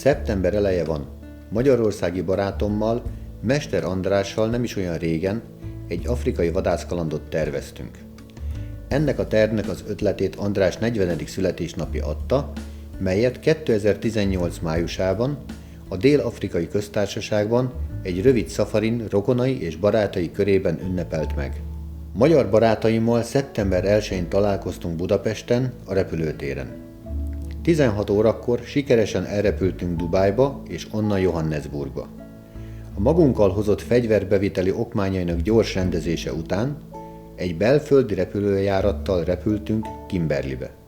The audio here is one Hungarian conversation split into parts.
Szeptember eleje van. Magyarországi barátommal, Mester Andrással nem is olyan régen egy afrikai vadászkalandot terveztünk. Ennek a tervnek az ötletét András 40. születésnapja adta, melyet 2018 májusában a Dél-Afrikai Köztársaságban egy rövid szafarin rokonai és barátai körében ünnepelt meg. Magyar barátaimmal szeptember 1-én találkoztunk Budapesten, a repülőtéren. 16 órakor sikeresen elrepültünk Dubájba és onnan Johannesburgba. A magunkkal hozott fegyverbeviteli okmányainak gyors rendezése után egy belföldi repülőjárattal repültünk Kimberleybe.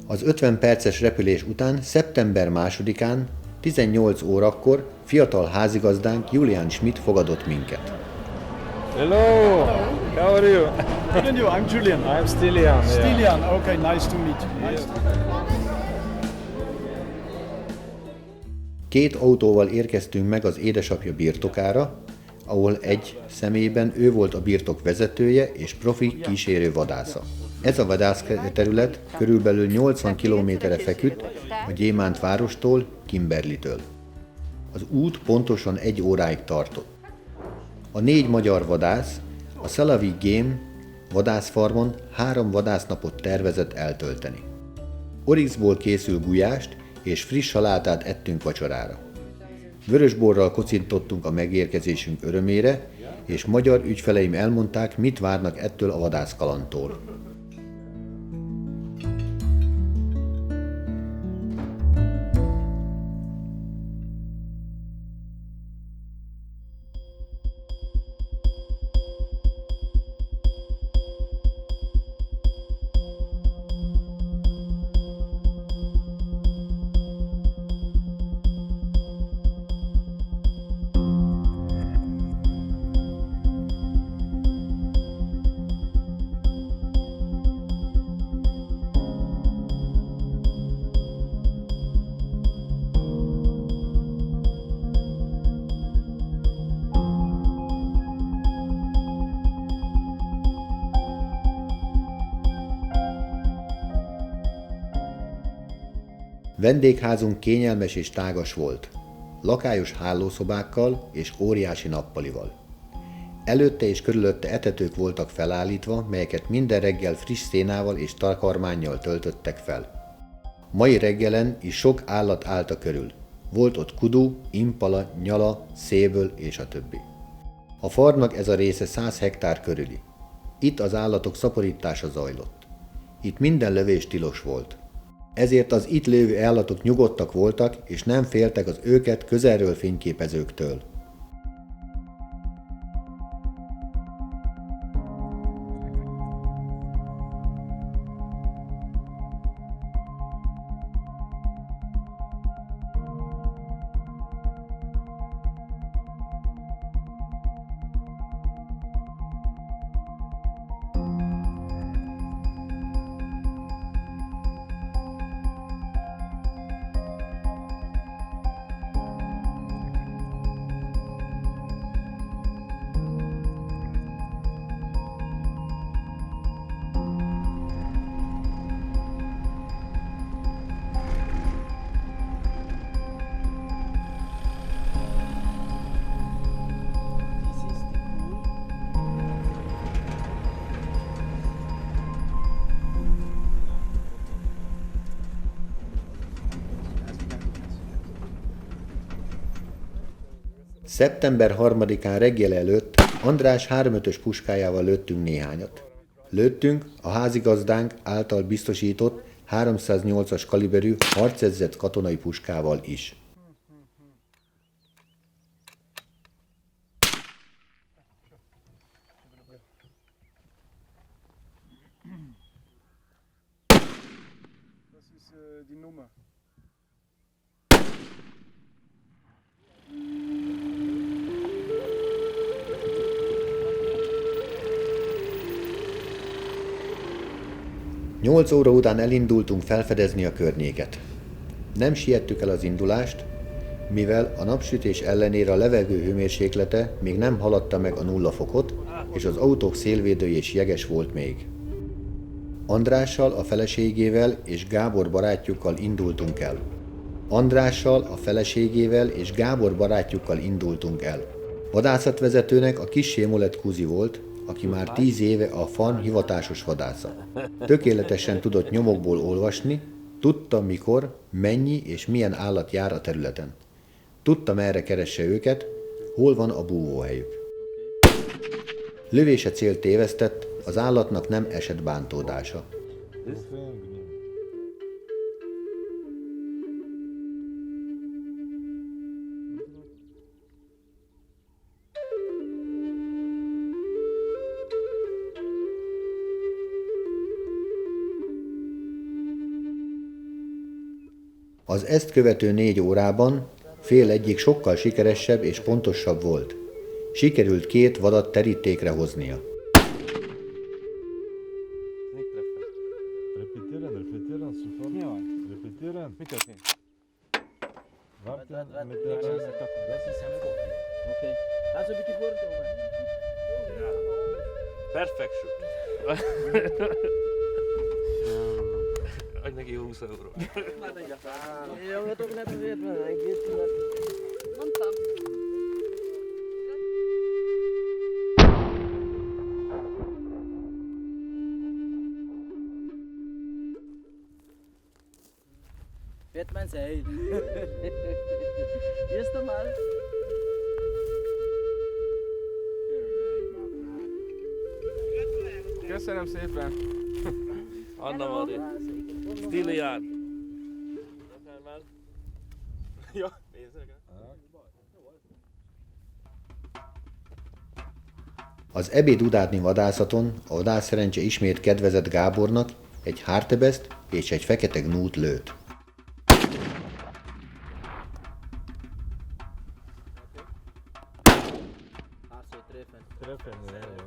Az 50 perces repülés után szeptember 2-án 18 órakor fiatal házigazdánk Julian Schmidt fogadott minket. Hello, how are you? Good and you? I'm Julian. I'm Stilian. Stilian, okay, nice to meet you. Nice. Két autóval érkeztünk meg az édesapja birtokára, ahol egy személyben ő volt a birtok vezetője és profi kísérő vadásza. Ez a vadászterület körülbelül 80 kilométerre feküdt a Gyémánt várostól, Kimberleytől. Az út pontosan 1 óráig tartott. A 4 magyar vadász a Salavi Game vadászfarmon 3 vadásznapot tervezett eltölteni. Oryxból készül gulyást és friss salátát ettünk vacsorára. Vörösborral kocintottunk a megérkezésünk örömére, és magyar ügyfeleim elmondták, mit várnak ettől a vadászkalandtól. Vendégházunk kényelmes és tágas volt, lakályos hálószobákkal és óriási nappalival. Előtte és körülötte etetők voltak felállítva, melyeket minden reggel friss szénával és takarmánnyal töltöttek fel. Mai reggelen is sok állat állt a körül. Volt ott kudu, impala, nyala, széböl és a többi. A farmnak ez a része 100 hektár körüli. Itt az állatok szaporítása zajlott. Itt minden lövés tilos volt. Ezért az itt lévő állatok nyugodtak voltak, és nem féltek az őket közelről fényképezőktől. Szeptember 3-án reggel előtt András 3.5-ös puskájával lőttünk néhányat. Lőttünk a házigazdánk által biztosított 308-as kaliberű harcedzett katonai puskával is. Das ist die Nummer. 8 óra után elindultunk felfedezni a környéket. Nem siettük el az indulást, Mivel a napsütés ellenére a levegő hőmérséklete még nem haladta meg a 0 fokot, és az autók szélvédője is jeges volt még. Andrással, a feleségével és Gábor barátjukkal indultunk el. Vadászatvezetőnek a kissé Molet Kuzi volt, aki már 10 éve a FAN hivatásos vadásza. Tökéletesen tudott nyomokból olvasni, tudta mikor, mennyi és milyen állat jár a területen. Tudta merre keresse őket, hol van a búvóhelyük. Lövése célt tévesztett, az állatnak nem esett bántódása. Az ezt követő 4 órában fél egyik sokkal sikeresebb és pontosabb volt. Sikerült 2 vadat terítékre hoznia. Repetieren, sofort. Ja. Repetieren. Mi történt? Warten, mit Das der... ist ja gut. Okay. Also bitte vorne. Perfect shoot. Adj neki 20 euró. Ja, wat ook net weer, man. Ik weet het. Mondtam. Batman zei. Eerste mal. Köszönöm szépen. Anna Mari. Stilian. Ja, nézzük. Az ebéd utáni vadászaton a vadászszerencse ismét kedvezett Gábornak, egy Hartebest és egy fekete gnút lőtt. Also treffen. Treffen, ja, ja.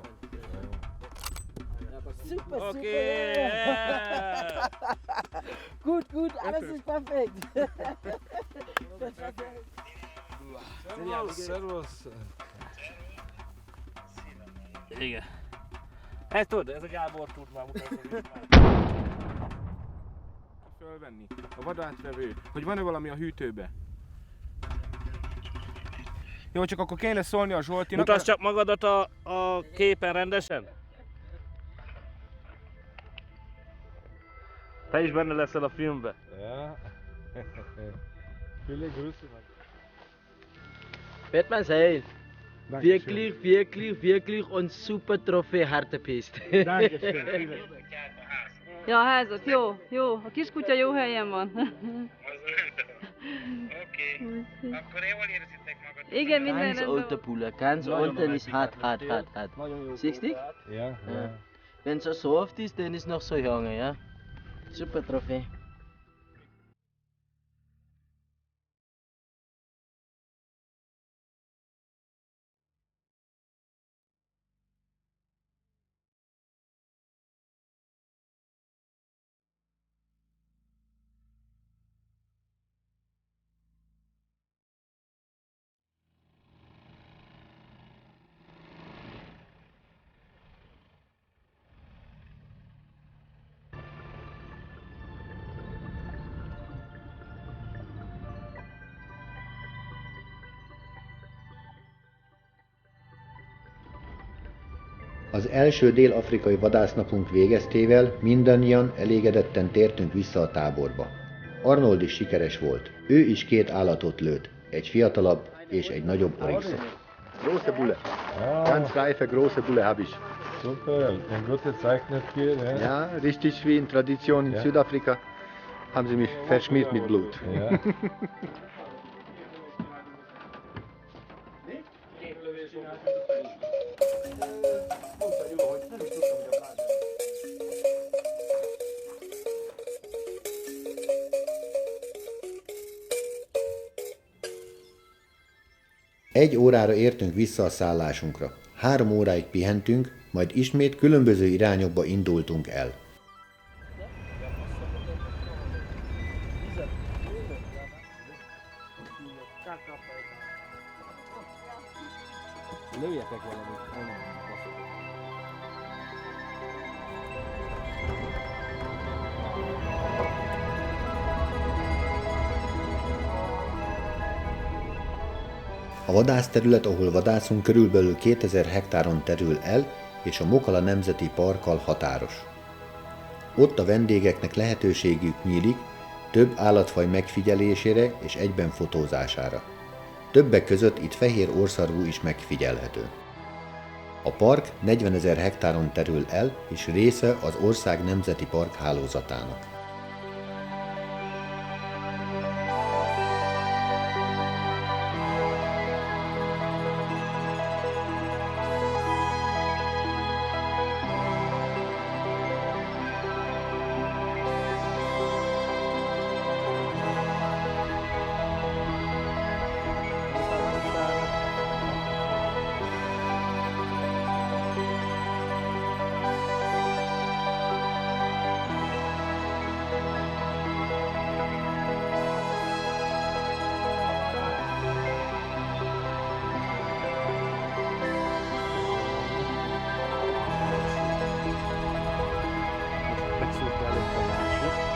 Super, Oké. super. Gut, gut, alles ist perfekt. Servus. Igen. Hát tudod, ez a Gábor tud már mutatni. Fölvenni a vadászvevő, hogy van-e valami a hűtőbe. Jó, csak akkor kéne szólni a Zsoltinak. Mutasd csak magadat a képen rendesen. Te is benne leszel a filmbe. Ja. Viele Grüße. Batman zei. Dankeschön. Wirklich, wirklich, wirklich und super Trophäe Hartepest. Dankeschön. Ja, a házat, jó, jó. A kiskutya jó helyen van. Oké, akkor jól érzitek magatok. Igen, minden Ganz rendben alte van. Pulle, ganz unten ist hart. Siehst du? Ja, ja. Wenn es so soft ist, dann ist noch so lange, ja? Super Trophäe. Az első dél-afrikai vadásznapunk végeztével mindannyian elégedetten tértünk vissza a táborba. Arnold is sikeres volt. Ő is 2 állatot lőtt, egy fiatalabb és egy nagyobb oriszot. Große Bulle. Ganz reife große Bulle habe ich. Super, ein gutes Zeichnet hier. Ja. Ja, richtig wie in Tradition in Ja. Südafrika haben sie mich verschmiert mit Blut. Ja. Egy órára értünk vissza a szállásunkra. 3 óráig pihentünk, majd ismét különböző irányokba indultunk el. Lőjetek valamit, onnan baszokat. A vadászterület, ahol vadászunk, körülbelül 2000 hektáron terül el, és a Mokala Nemzeti Parkkal határos. Ott a vendégeknek lehetőségük nyílik több állatfaj megfigyelésére és egyben fotózására. Többek között itt fehér orrszarvú is megfigyelhető. A park 40 000 hektáron terül el, és része az ország nemzeti park hálózatának. Megszúrta előtt a másik.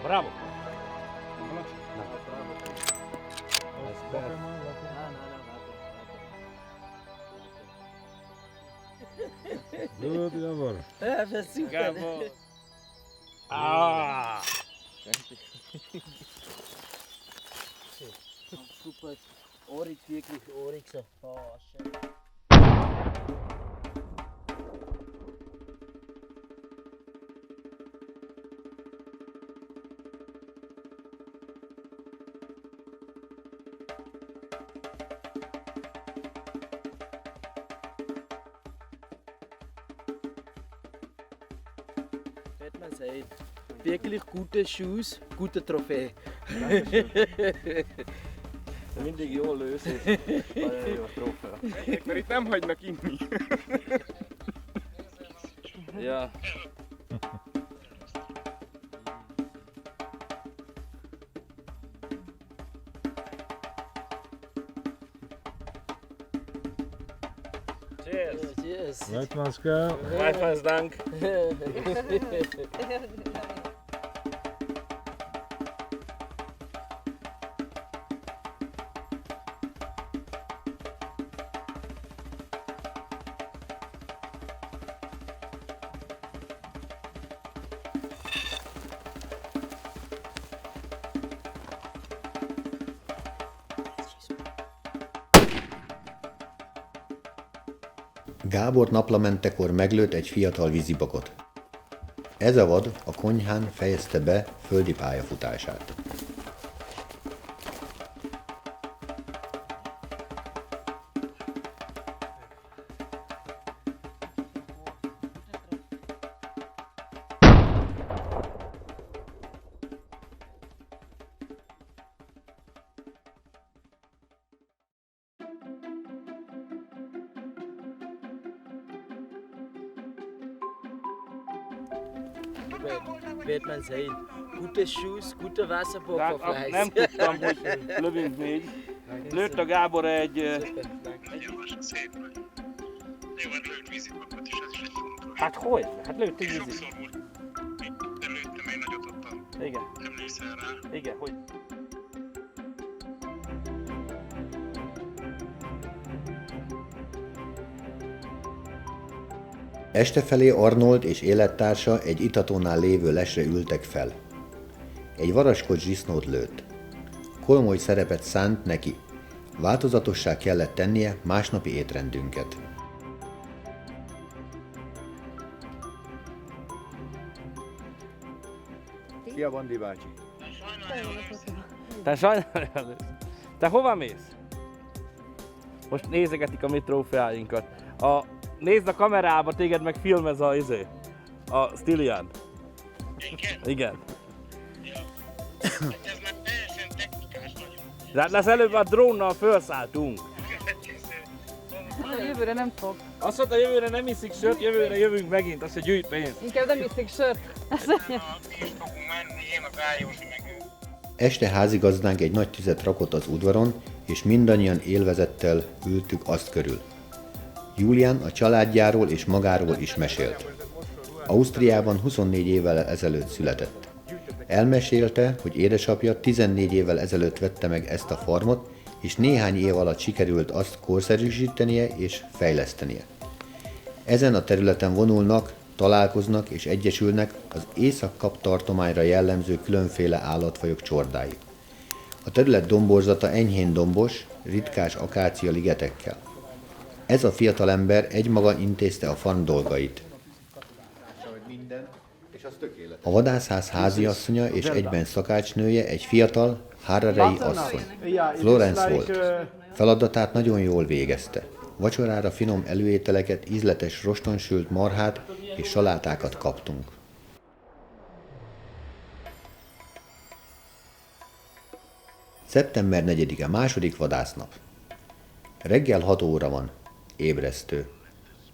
Bravo! Good, Javor. Gábor! Ah! Super. Oryx, wirklich Oryx. Oh, schön. Batman sagt, wirklich gute Shoes, gute Trophäe. Mindig jól lősz, és nagyon jó trófea. Mert itt nem hagynak inni. Ja. Cheers! Cheers. Weitmanska. Weitmans Dank! Gábor naplementekor meglőtt egy fiatal vízibakot. Ez a vad a konyhán fejezte be földi pályafutását. Batman sagt, gute Shoes, gute Tehát Wasserpufferfleisch. nem tudtam, hogy lövünk még. Lőtt a Gábor egy... Nagyon szép. Jó, hát lőtt vízibakot is, ez is egy fontos. Hát hogy? Hát lőtt egy vízit. Sokszor volt, de lőttem egy nagyot ottan. Igen, Emlékszel rá? igen, hogy... Este felé Arnold és élettársa egy itatónál lévő lesre ültek fel. Egy varaskos zsisznót lőtt. Komoly szerepet szánt neki. Változatossá kellett tennie másnapi étrendünket. Szia, Bandi bácsi. Te sajnálod. Te hova mész? Most nézegetik a mi trófeáinkat. Nézd a kamerába, téged meg filmez a Stilian. Igen? Igen. Hát ez már teljesen technikás nagyon. De hát lesz előbb a drónnal felszálltunk. Jövőre nem fog. Azt mondta, jövőre nem iszik sört, jövőre jövünk megint, azt, hogy gyűjt pénzt. Inkább nem iszik sört. Mi is fogunk menni, én a Gályósi meg ő. Este házigazdánk egy nagy tüzet rakott az udvaron, és mindannyian élvezettel ültük azt körül. Julián a családjáról és magáról is mesélt. Ausztriában 24 évvel ezelőtt született. Elmesélte, hogy édesapja 14 évvel ezelőtt vette meg ezt a farmot, és néhány év alatt sikerült azt korszerűsítenie és fejlesztenie. Ezen a területen vonulnak, találkoznak és egyesülnek az Észak-Kap tartományra jellemző különféle állatfajok csordái. A terület domborzata enyhén dombos, ritkás akácia ligetekkel. Ez a fiatalember egymaga intézte a farm dolgait. A vadászház háziasszonya és egyben szakácsnője egy fiatal, hararei asszony. Florence volt. Feladatát nagyon jól végezte. Vacsorára finom előételeket, ízletes rostonsült marhát és salátákat kaptunk. Szeptember 4-e, második vadásznap. Reggel 6 óra van. Ébresztő.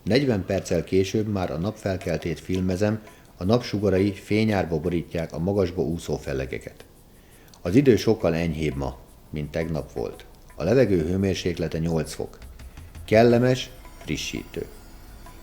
40 perccel később már a napfelkeltét filmezem, a napsugarai fényárba borítják a magasba úszó fellegeket. Az idő sokkal enyhébb ma, mint tegnap volt. A levegő hőmérséklete 8 fok. Kellemes, frissítő.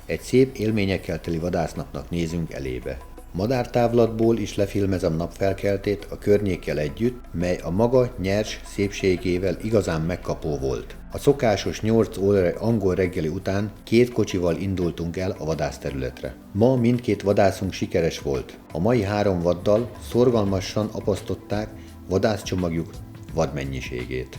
Egy szép élményekkel teli vadásznapnak nézünk elébe. Madártávlatból is lefilmezem napfelkeltét a környékkel együtt, mely a maga nyers szépségével igazán megkapó volt. A szokásos 8 óra angol reggeli után 2 kocsival indultunk el a vadászterületre. Ma mindkét vadászunk sikeres volt. A mai 3 vaddal szorgalmasan apasztották vadászcsomagjuk vadmennyiségét.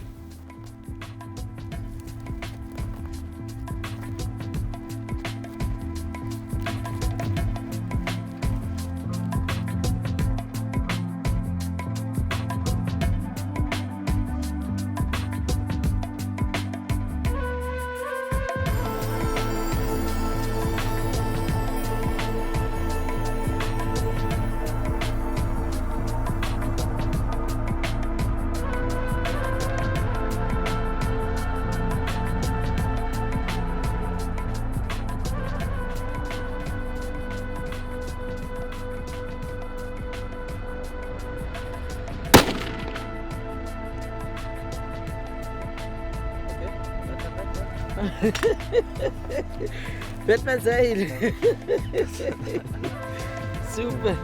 Batman Seil! Super!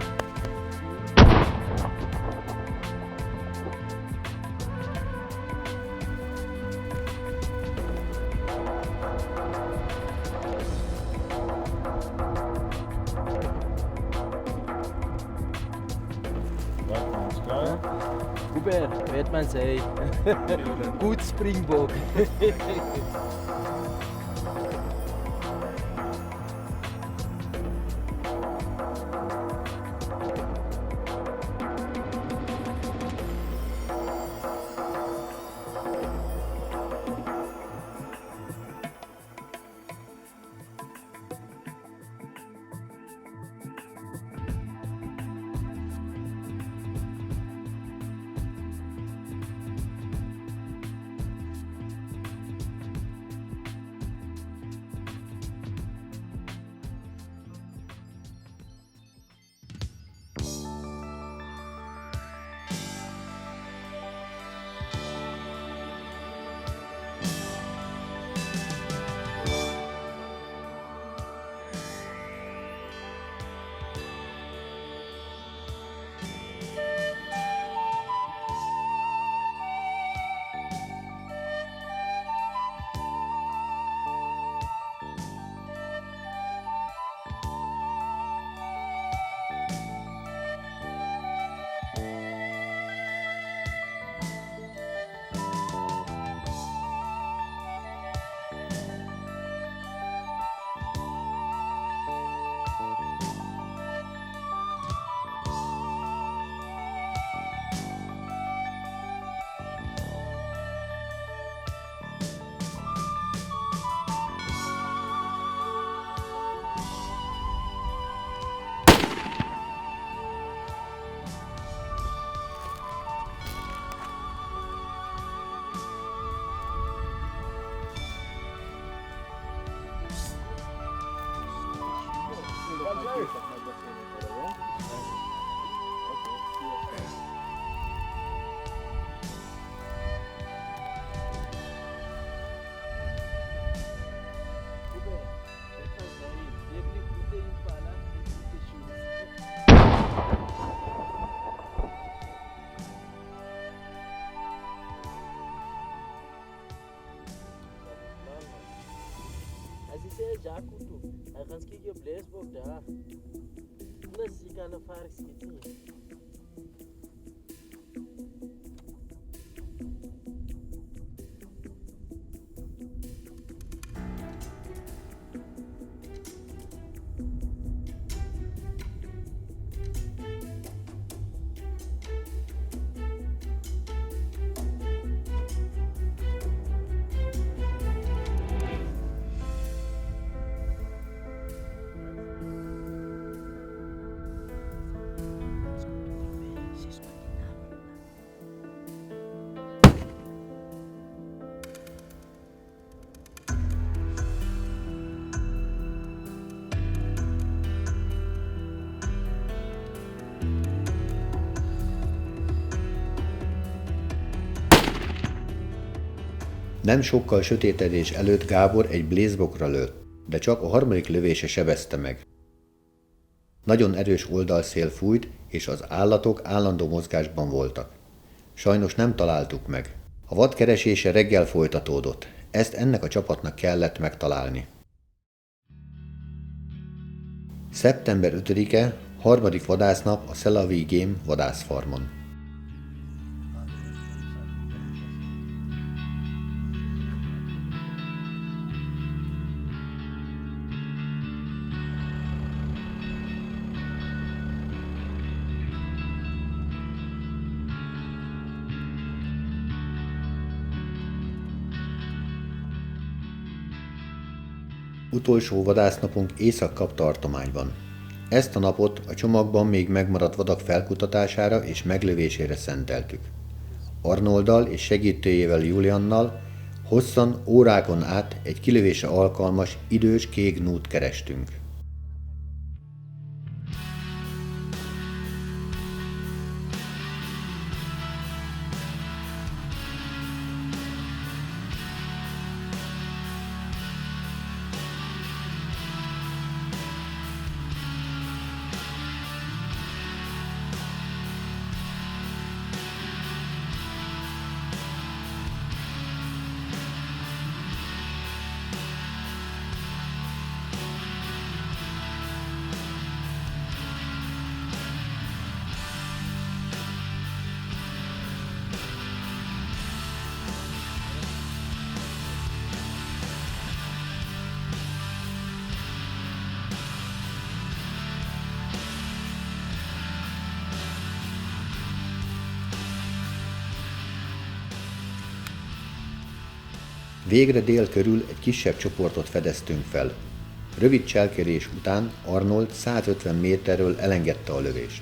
Hubert, Batman Seil! Gut Springbok! Ez is egy zsákutó. Hij gaat kijken op Leesbok daar. Plus je kan een varig schieten. Nem sokkal sötétedés előtt Gábor egy blészbokra lőtt, de csak a harmadik lövése sebezte meg. Nagyon erős oldalszél fújt, és az állatok állandó mozgásban voltak. Sajnos nem találtuk meg. A vad keresése reggel folytatódott, ezt ennek a csapatnak kellett megtalálni. Szeptember 5-e, harmadik vadásznap a Szelavi Game vadászfarmon. Utolsó vadásznapunk Észak-Kap tartományban. Ezt a napot a csomagban még megmaradt vadak felkutatására és meglövésére szenteltük. Arnolddal és segítőjével Juliannal hosszan órákon át egy kilövésre alkalmas idős kék gnút kerestünk. Végre dél körül egy kisebb csoportot fedeztünk fel. Rövid cselkerés után Arnold 150 méterről elengedte a lövést.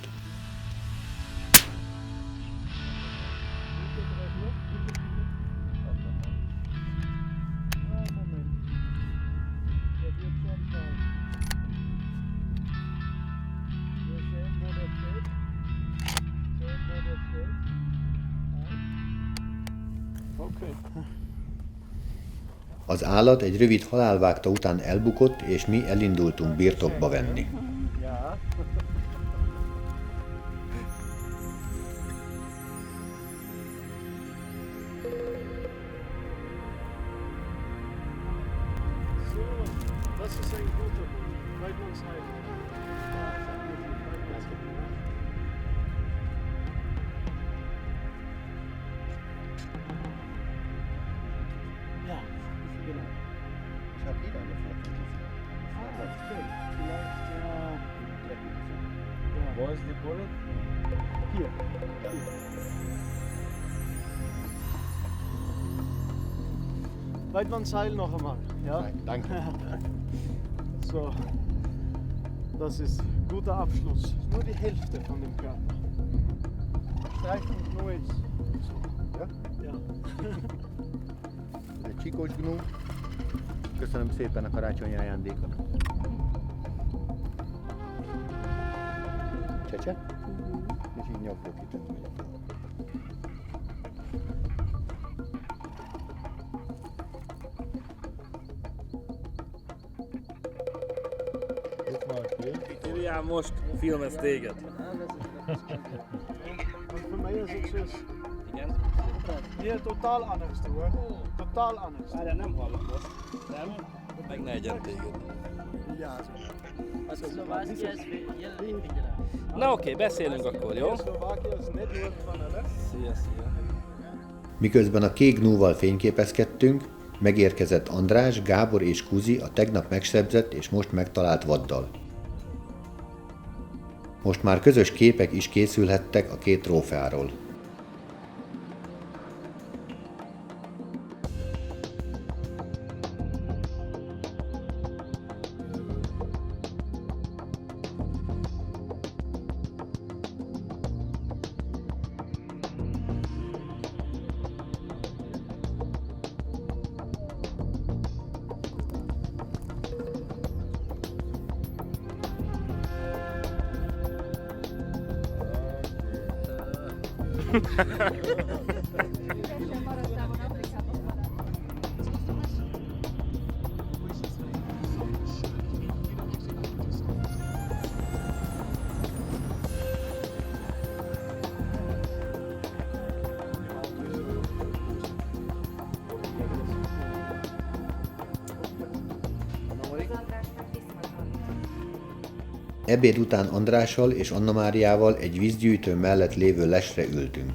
Az állat egy rövid halálvágta után elbukott, és mi elindultunk birtokba venni. Wo ist die Bullet? Hier. Weidmannsheil noch einmal. Ja? Nein, danke. So. Das ist ein guter Abschluss. Nur die Hälfte von dem Körper. Streifen nur jetzt. So. Ja? Ja. Ez egy csikós gnú. Köszönöm szépen a karácsonyi ajándékot. Csecse? És így nyomjuk itt. Ilián most filmez téged. Und für mich ist es dus Igen? hier totaal anders, du, hè? Totaal anders. Várjál, nem hallok most. Nem? Meg ne egyen téged. Ja, zo. Also Slowakia ist jelen Figyelem. Na oké, beszélünk akkor, jó? Slovakia is net noord van hulle. Szia, szia. Miközben a kék gnúval fényképezkedtünk, megérkezett András, Gábor és Kuzi a tegnap megsebzett és most megtalált vaddal. Most már közös képek is készülhettek a két trófeáról. Ebéd után Andrással és Anna Máriával egy vízgyűjtő mellett lévő lesre ültünk.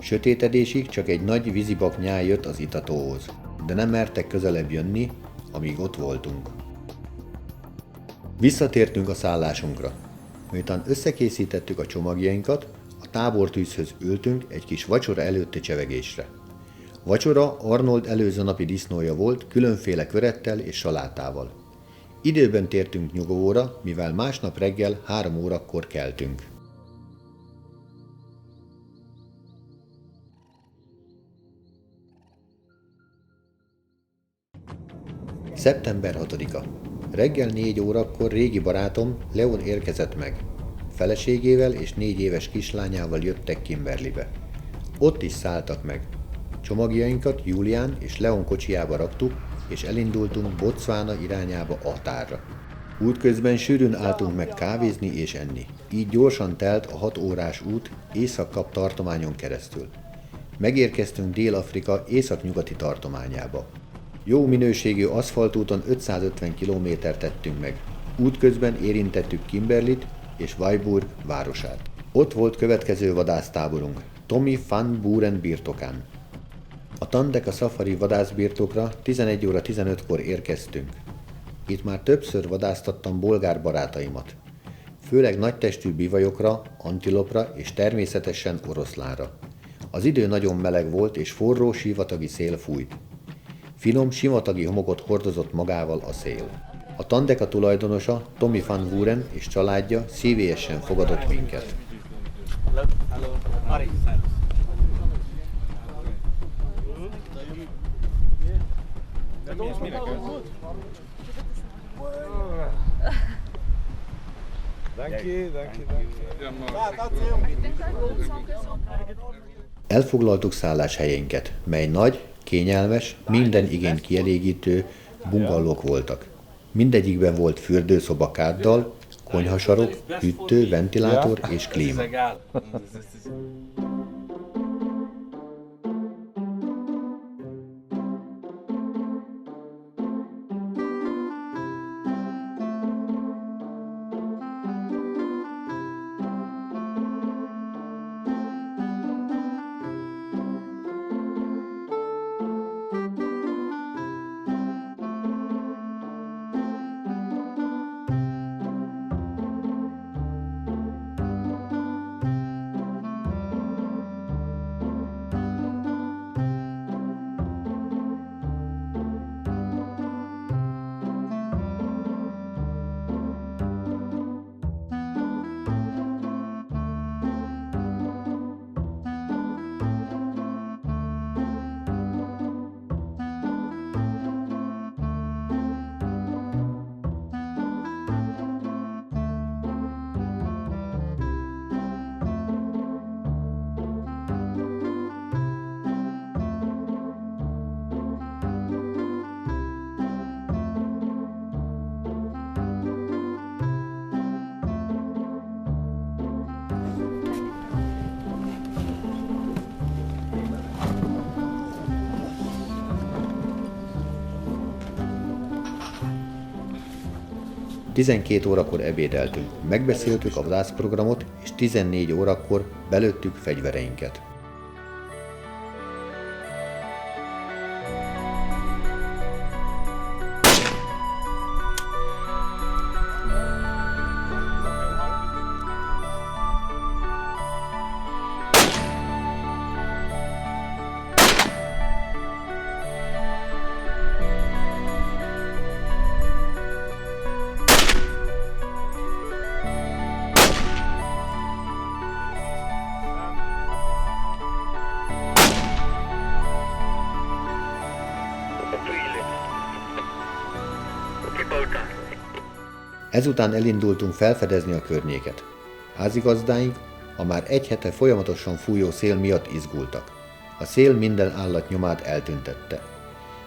Sötétedésig csak egy nagy vízibak nyál jött az itatóhoz, de nem mertek közelebb jönni, amíg ott voltunk. Visszatértünk a szállásunkra. Miután összekészítettük a csomagjainkat, a tábortűzhöz ültünk egy kis vacsora előtti csevegésre. Vacsora Arnold előző napi disznója volt, különféle körettel és salátával. Időben tértünk nyugovóra, mivel másnap reggel 3 órakor keltünk. Szeptember 6-a. Reggel 4 órakor régi barátom Leon érkezett meg. Feleségével és 4 éves kislányával jöttek Kimberleybe. Ott is szálltak meg. Csomagjainkat Julián és Leon kocsijába raktuk, és elindultunk Botswana irányába a határra. Útközben sűrűn álltunk meg kávézni és enni. Így gyorsan telt a 6 órás út Észak-Kap tartományon keresztül. Megérkeztünk Dél-Afrika északnyugati tartományába. Jó minőségű aszfaltúton 550 kilométert tettünk meg. Útközben érintettük Kimberleyt és Weiburg városát. Ott volt következő vadásztáborunk, Tommy van Buren birtokán. A Tandeka Safari vadászbirtokra 11 óra 15-kor érkeztünk. Itt már többször vadásztattam bolgár barátaimat. Főleg nagytestű bivajokra, antilopra és természetesen oroszlánra. Az idő nagyon meleg volt és forró sivatagi szél fújt. Finom sivatagi homokot hordozott magával a szél. A Tandeka tulajdonosa, Tommy van Buren és családja szívélyesen fogadott minket. Elfoglaltuk szálláshelyeinket, mely nagy, kényelmes, minden igényt kielégítő bungallók voltak. Mindegyikben volt fürdőszoba káddal, konyhasarok, hűtő, ventilátor és klíma. 12 órakor ebédeltünk, megbeszéltük a vadászprogramot, és 14 órakor belőttük fegyvereinket. Ezután elindultunk felfedezni a környéket. Házigazdáink a már egy hete folyamatosan fújó szél miatt izgultak. A szél minden állat nyomát eltüntette.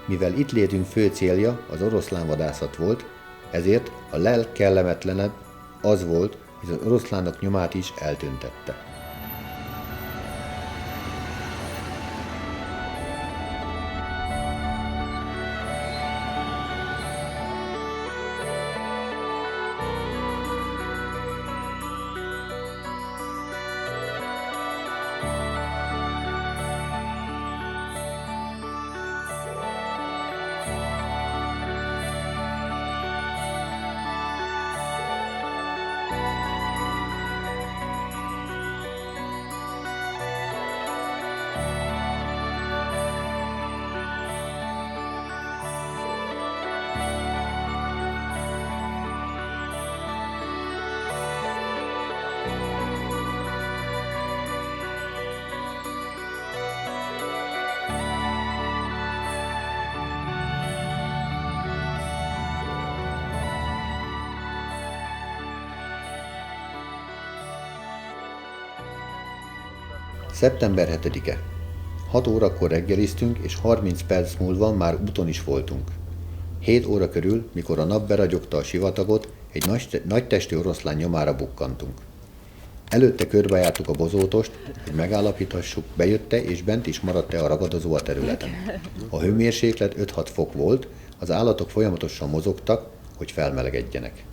Mivel itt létünk fő célja az oroszlánvadászat volt, ezért a legkellemetlenebb az volt, hogy az oroszlánok nyomát is eltüntette. Szeptember 7-e. 6 órakor reggeliztünk, és 30 perc múlva már úton is voltunk. 7 óra körül, mikor a nap beragyogta a sivatagot, egy nagy testű oroszlán nyomára bukkantunk. Előtte körbejártuk a bozótost, hogy megállapíthassuk, bejött-e és bent is maradt-e a ragadozó a területen. A hőmérséklet 5-6 fok volt, az állatok folyamatosan mozogtak, hogy felmelegedjenek.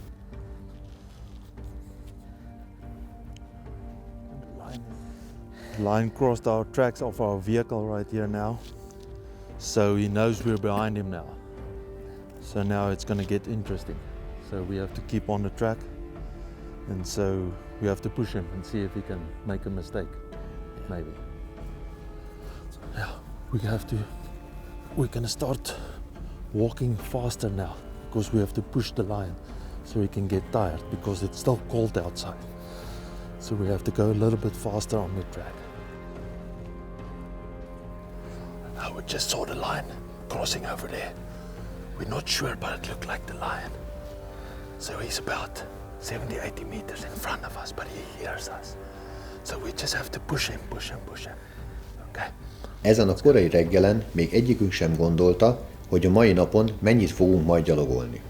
The lion crossed our tracks of our vehicle right here now, so he knows we're behind him now. So now it's going to get interesting. So we have to keep on the track, and so we have to push him and see if he can make a mistake, maybe. Yeah, we're going to start walking faster now, because we have to push the lion so he can get tired, because it's still cold outside. So we have to go a little bit faster on the track. Now we just saw the lion crossing over there. We're not sure, but it looked like the lion. So he's about 70-80 meters in front of us, but he hears us. So we just have to push him. Okay? Ezen a korai reggelen még egyikünk sem gondolta, hogy a mai napon mennyit fogunk majd gyalogolni.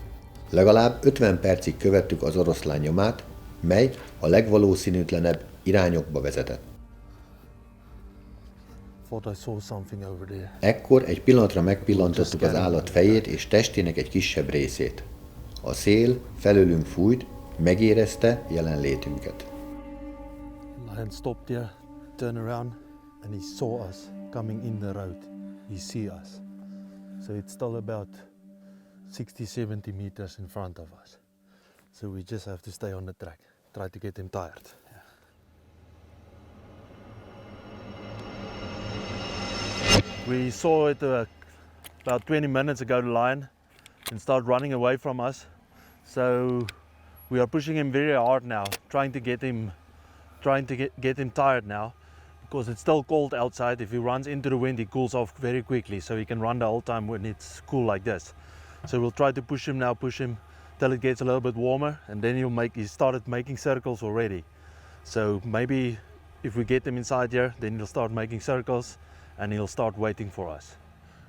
Legalább 50 percig követtük az oroszlán nyomát, mely a legvalószínűtlenebb irányokba vezetett. Ekkor egy pillanatra megpillantottuk az állat fejét és testének egy kisebb részét. A szél felőlünk fújt, megérezte jelenlétünket. Lion stopped here, turned around, and he saw us coming in the road. He sees us. So it's still about 60-70 meters in front of us. So we just have to stay on the track, try to get him tired. We saw it about 20 minutes ago, the lion, and started running away from us. So we are pushing him very hard now, trying to get him tired now, because it's still cold outside. If he runs into the wind, he cools off very quickly, so he can run the whole time when it's cool like this. So we'll try to push him till it gets a little bit warmer, and then he started making circles already. So maybe if we get him inside here, then he'll start making circles, and he'll start waiting for us.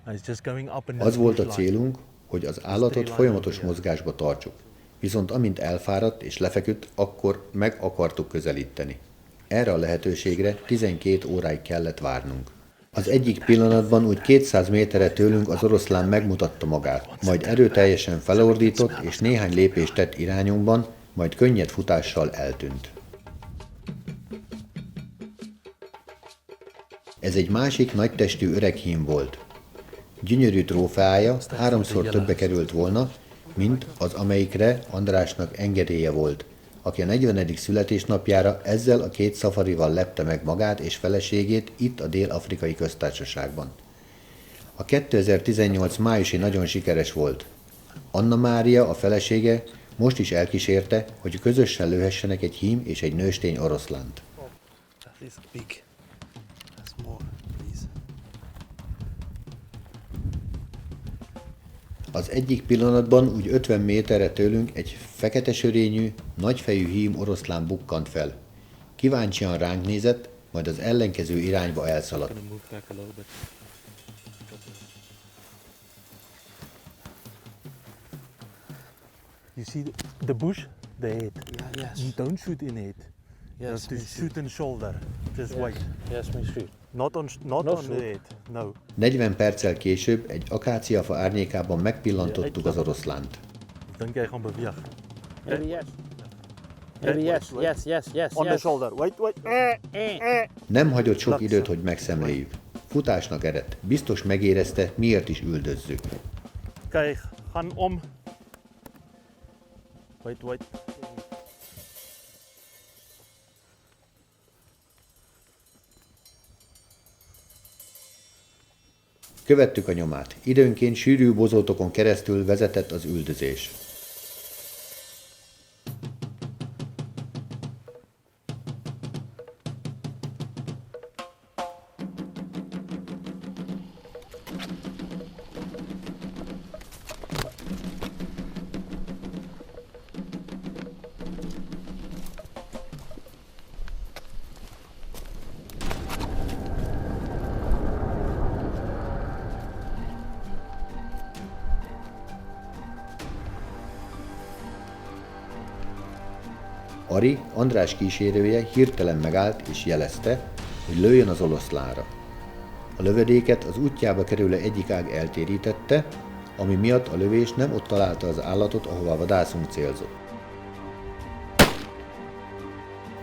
And it's just going up and down. Az volt a célunk, hogy az állatot folyamatos mozgásba tartsuk. Viszont amint elfáradt és lefeküdt, akkor meg akartuk közelíteni. Erre a lehetőségre 12 óráig kellett várnunk. Az egyik pillanatban úgy 200 méterre tőlünk az oroszlán megmutatta magát, majd erőteljesen felordított és néhány lépést tett irányunkban, majd könnyed futással eltűnt. Ez egy másik nagytestű öreg hím volt. Gyönyörű trófeája 3-szor többe került volna, mint az, amelyikre Andrásnak engedélye volt, aki a 40. születésnapjára ezzel a 2 szafarival lepte meg magát és feleségét itt a Dél-Afrikai Köztársaságban. A 2018 májusi nagyon sikeres volt. Anna Mária, a felesége, most is elkísérte, hogy közösen lőhessenek egy hím és egy nőstény oroszlánt. That is big. That's more, please. Az egyik pillanatban úgy 50 méterre tőlünk egy fekete sörényű, nagyfejű hím oroszlán bukkant fel. Kíváncsian ránk nézett, majd az ellenkező irányba elszaladt. Move back a little bit. You see the bush? The head. Yeah, yes. You don't shoot in head. You Yes, have to me shoot in shoulder. Just wait. Yes, me shoot. Not on No the shoot. head. No. 40 perccel később egy akáciafa árnyékában megpillantottuk az oroszlánt. Dink jy gaan beweeg. Maybe yes. Maybe yes, yes, yes, yes, On the yes. shoulder. Wait. Nem hagyott sok időt, hogy megszemléljük. Futásnak eredt. Biztos megérezte, miért is üldözzük. Okay, gaan om. Wait. Követtük a nyomát. Időnként sűrű bozótokon keresztül vezetett az üldözés. Ari, András kísérője hirtelen megállt és jelezte, hogy lőjön az oroszlánra. A lövedéket az útjába kerülő egyik ág eltérítette, ami miatt a lövés nem ott találta az állatot, ahova a vadászunk célzott.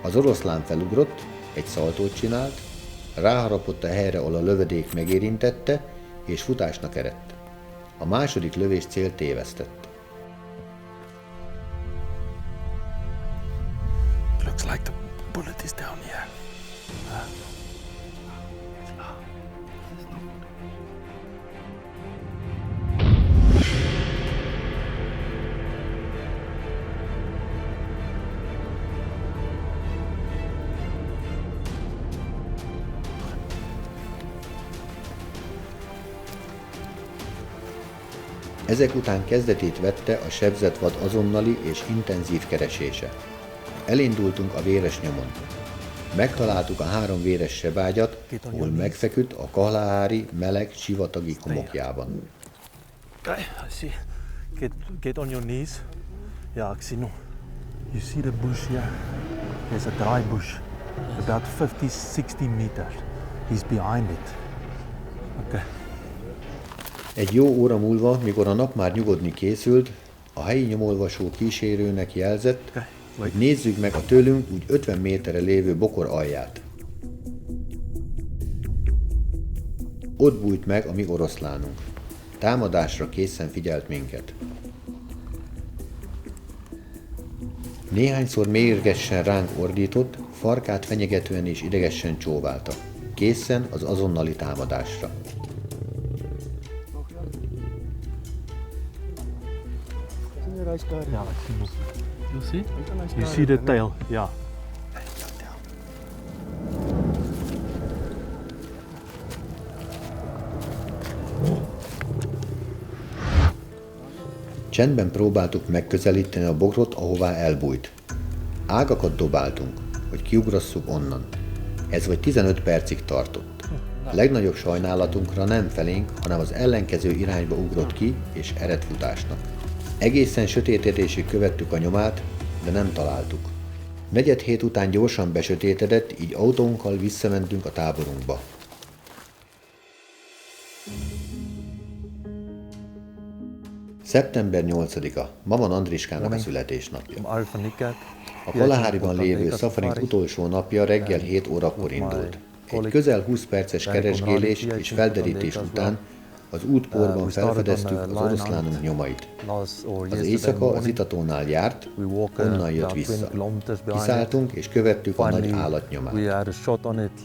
Az oroszlán felugrott, egy szaltót csinált, ráharapott a helyre, ahol a lövedék megérintette, és futásnak eredt. A második lövés célt tévesztett. Looks like the bullet is down here. Ezek után kezdetét vette a sebzett vad azonnali és intenzív keresése. Elindultunk a véres nyomon. Megtaláltuk a 3 véres sebágyat, ahol megfeküdt a Kalahari meleg sivatagi homokjában. Okay, I see. Get on your knees. Yeah, I see no. You see the bush here? There's a dry bush, about 50-60 meters. He's behind it. Okay. Egy jó óra múlva, mikor a nap már nyugodni készült, a helyi nyomolvasó kísérőnek jelzett, hogy nézzük meg a tőlünk úgy 50 méterre lévő bokor alját. Ott bújt meg a mi oroszlánunk. Támadásra készen figyelt minket. Néhányszor mérgesen ránk ordított, farkát fenyegetően és idegesen csóválta. Készen az azonnali támadásra. Yeah, I see no. You see? You see the tail? Yeah. Csendben próbáltuk megközelíteni a bokrot, ahová elbújt. Ágakat dobáltunk, hogy kiugrasszuk onnan. Ez vagy 15 percig tartott. Legnagyobb sajnálatunkra nem felénk, hanem az ellenkező irányba ugrott ki, és eredt futásnak. Egészen sötétedésig követtük a nyomát, de nem találtuk. 4 hét után gyorsan besötétedett, így autónkkal visszamentünk a táborunkba. Szeptember 8-a, ma van Andriskának a születésnapja. Ari van Niekerk. A Kalahariban lévő szafarink utolsó napja reggel 7 órakor indult. Egy közel 20 perces keresgélés és felderítés után az útporban felfedeztük az oroszlánok nyomait. Az éjszaka az Itatónál járt, onnan jött vissza. Kiszálltunk és követtük a nagy állatnyomát.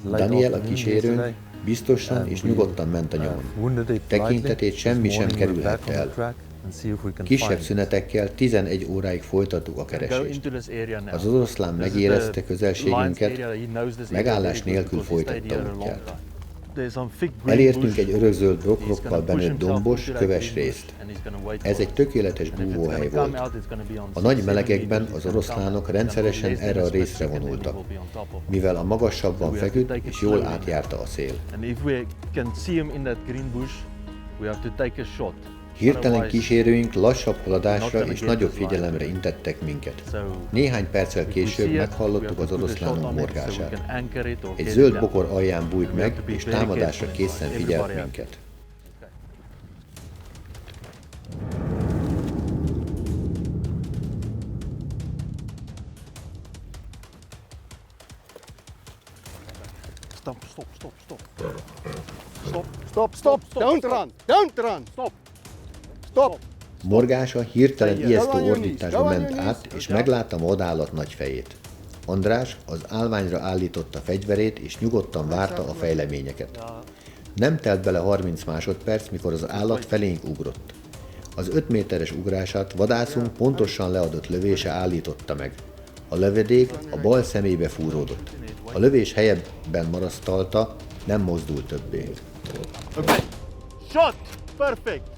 Daniel, a kísérőnk, biztosan és nyugodtan ment a nyomon. Tekintetét semmi sem kerülhette el. Kisebb szünetekkel 11 óráig folytattuk a keresést. Az oroszlán megérezte közelségünket, megállás nélkül folytatta útját. Elértünk egy örökzöld rokrokkal benőtt dombos, köves részt. Ez egy tökéletes búvóhely volt. A nagy melegekben az oroszlánok rendszeresen erre a részre vonultak, mivel a magasabban feküdt és jól átjárta a szél. Hirtelen kísérőink lassabb haladásra és nagyobb figyelemre intettek minket. Néhány perccel később meghallottuk az oroszlánok morgását. Egy zöld bokor alján bújt meg, és támadásra készen figyelt minket. Stop! Don't run! Don't run! Stop! Morgása hirtelen ijesztő ordításba ment át, és megláttam a vadállat nagy fejét. András az állványra állította fegyverét, és nyugodtan várta a fejleményeket. Nem telt bele 30 másodperc, mikor az állat felénk ugrott. Az 5 méteres ugrását vadászunk pontosan leadott lövése állította meg. A lövedék a bal szemébe fúródott. A lövés helyeben marasztalta, nem mozdult többé. Okay. Shot! Perfect!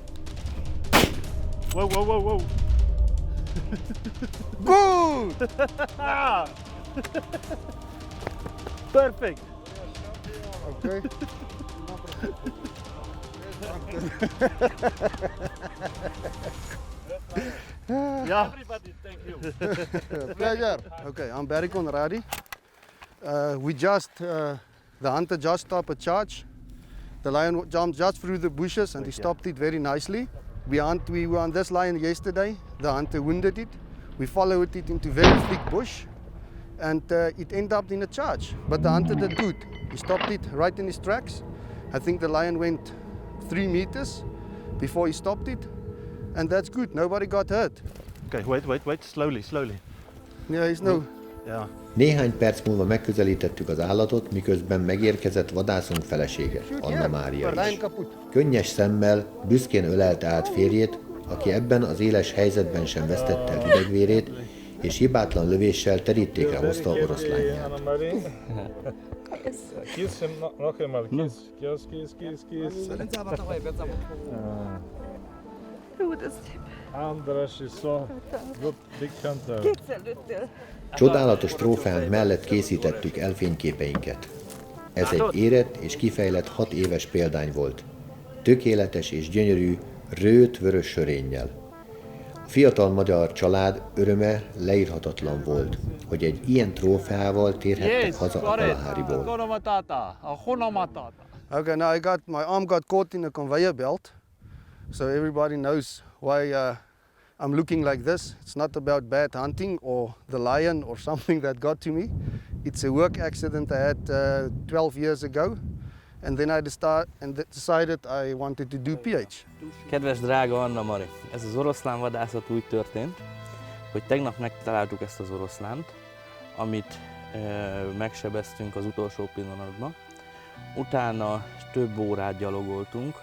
Whoa! Good! Perfect! Okay. Yeah. Everybody, thank you. Pleasure. Okay, I'm Barry Conradi. The hunter just stopped a charge. The lion jumped just through the bushes and he stopped it very nicely. We were on this lion yesterday. The hunter wounded it. We followed it into very thick bush and it ended up in a charge. But the hunter did good. He stopped it right in his tracks. I think the lion went 3 meters before he stopped it. And that's good. Nobody got hurt. Okay, wait. Slowly. Yeah, he's no... Yeah. Néhány perc múlva megközelítettük az állatot, miközben megérkezett vadászunk felesége, Anna Mária is. Könnyes szemmel, büszkén ölelte át férjét, aki ebben az éles helyzetben sem vesztette el hidegvérét, és hibátlan lövéssel terítékre hozta oroszlánját. András is so good big hunter. Csodálatos trófeánk mellett készítettük el fényképeinket. Ez egy érett és kifejlett 6 éves példány volt. Tökéletes és gyönyörű, rőt vörös sörénnyel. A fiatal magyar család öröme leírhatatlan volt, hogy egy ilyen trófeával térhettek haza a Kalahariból. Okay, now my arm got caught in a conveyor belt, so everybody knows why I'm looking like this. It's not about bad hunting or the lion or something that got to me. It's a work accident I had 12 years ago, and then I decided I wanted to do PH. Kedves drága Anna Mari, ez az oroszlán vadászat úgy történt, hogy tegnap megtaláltuk ezt az oroszlánt, amit megsebeztünk az utolsó pillanatban. Utána több órát gyalogoltunk,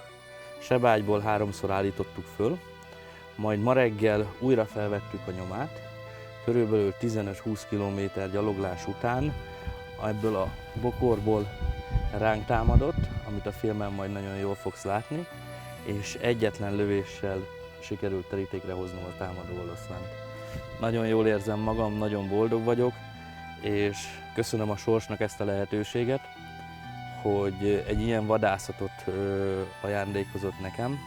sebágyból 3-szor állítottuk föl, majd ma reggel újra felvettük a nyomát, körülbelül 15-20 km gyaloglás után ebből a bokorból ránk támadott, amit a filmen majd nagyon jól fogsz látni, és egyetlen lövéssel sikerült terítékre hoznom a támadó oroszlánt. Nagyon jól érzem magam, nagyon boldog vagyok, és köszönöm a sorsnak ezt a lehetőséget, hogy egy ilyen vadászatot ajándékozott nekem.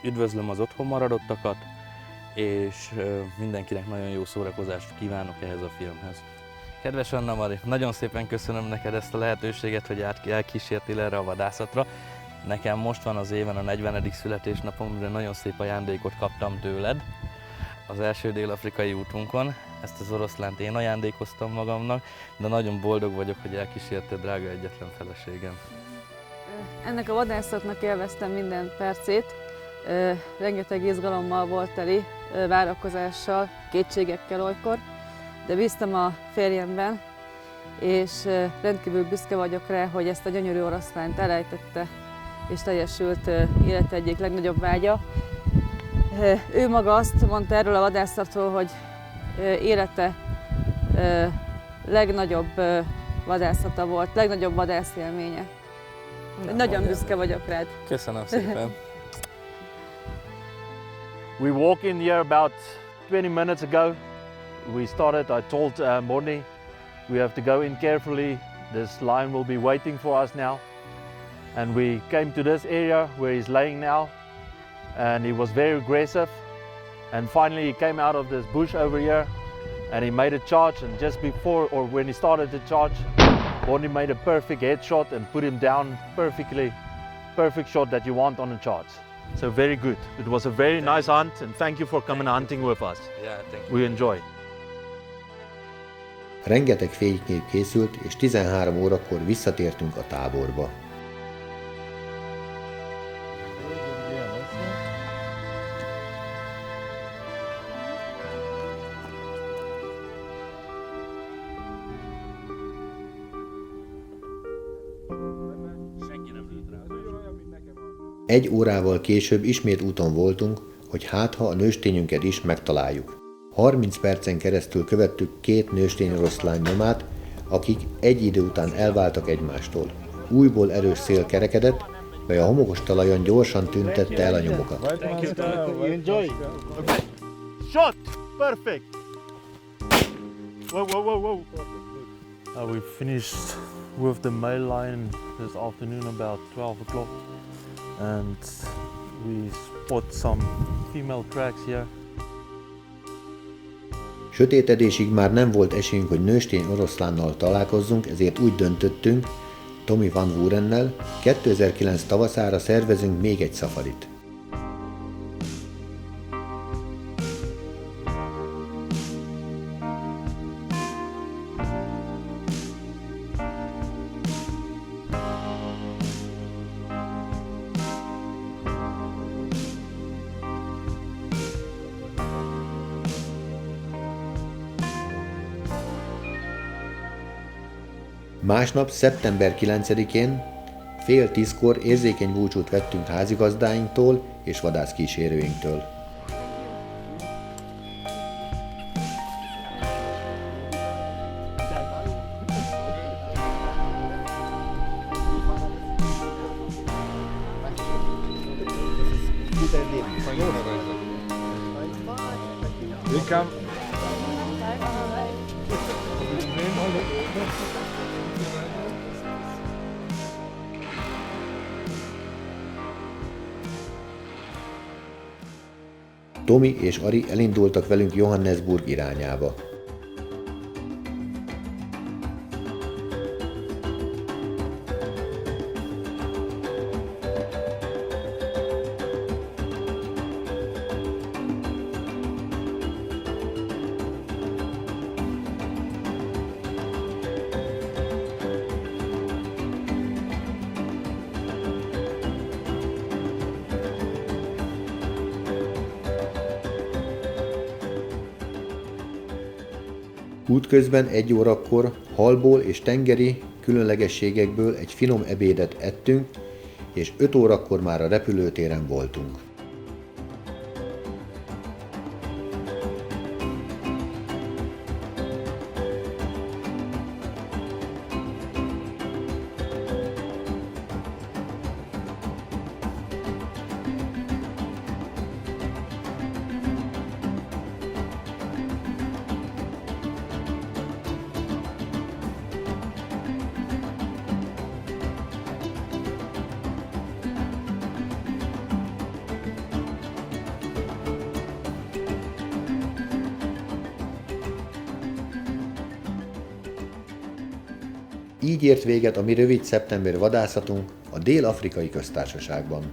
Üdvözlöm az otthon maradottakat, és mindenkinek nagyon jó szórakozást kívánok ehhez a filmhez. Kedves Anna Mari, nagyon szépen köszönöm neked ezt a lehetőséget, hogy elkísértél erre a vadászatra, Nekem most van az éven a 40. születésnapom, amire nagyon szép ajándékot kaptam tőled az első dél-afrikai útunkon. Ezt az oroszlánt én ajándékoztam magamnak, de nagyon boldog vagyok, hogy elkísérted drága egyetlen feleségem. Ennek a vadászatnak élveztem minden percét. Rengeteg izgalommal volt teli, várakozással, kétségekkel olykor, de bíztam a férjemben, és rendkívül büszke vagyok rá, hogy ezt a gyönyörű oroszlánt elejtette, és teljesült élete egyik legnagyobb vágya. Ő maga azt mondta erről a vadászatról, hogy élete legnagyobb vadászata volt, legnagyobb vadászélménye. Nagyon büszke vagyok rád. Köszönöm szépen. We walked in here about 20 minutes ago. We started, I told Morny, we have to go in carefully. This lion will be waiting for us now. And we came to this area where he's laying now. And he was very aggressive. And finally he came out of this bush over here and he made a charge, and just before, or when he started to charge, Morny made a perfect headshot and put him down perfectly. Perfect shot that you want on a charge. So very good. It was a very nice hunt, and thank you for coming hunting with us. Yeah, thank you. We enjoy. Rengeteg fénykép készült, és 13 órakor visszatértünk a táborba. Egy órával később ismét úton voltunk, hogy hát ha a nőstényünket is megtaláljuk. 30 percen keresztül követtük két nőstény oroszlán nyomát, akik egy idő után elváltak egymástól. Újból erős szél kerekedett, mely a homokos talajon gyorsan tüntette el a nyomokat. Enjoy. Okay. Shot! Perfect! Whoa, whoa, whoa, whoa. We finished with the male lion this afternoon about 12 o'clock. And we spot some female tracks here. Sötétedésig már nem volt esélyünk, hogy nőstény oroszlánnal találkozzunk, ezért úgy döntöttünk, Tommy Van Wurennel, 2009 tavaszára szervezünk még egy szafarit. Másnap, szeptember 9-én fél 10-kor érzékeny búcsút vettünk házigazdáinktól és vadászkísérőinktől. Welcome. Tomi és Ari elindultak velünk Johannesburg irányába. Útközben 1 órakor halból és tengeri különlegességekből egy finom ebédet ettünk, és 5 órakor már a repülőtéren voltunk. Így ért véget a mi rövid szeptember vadászatunk a Dél-Afrikai Köztársaságban.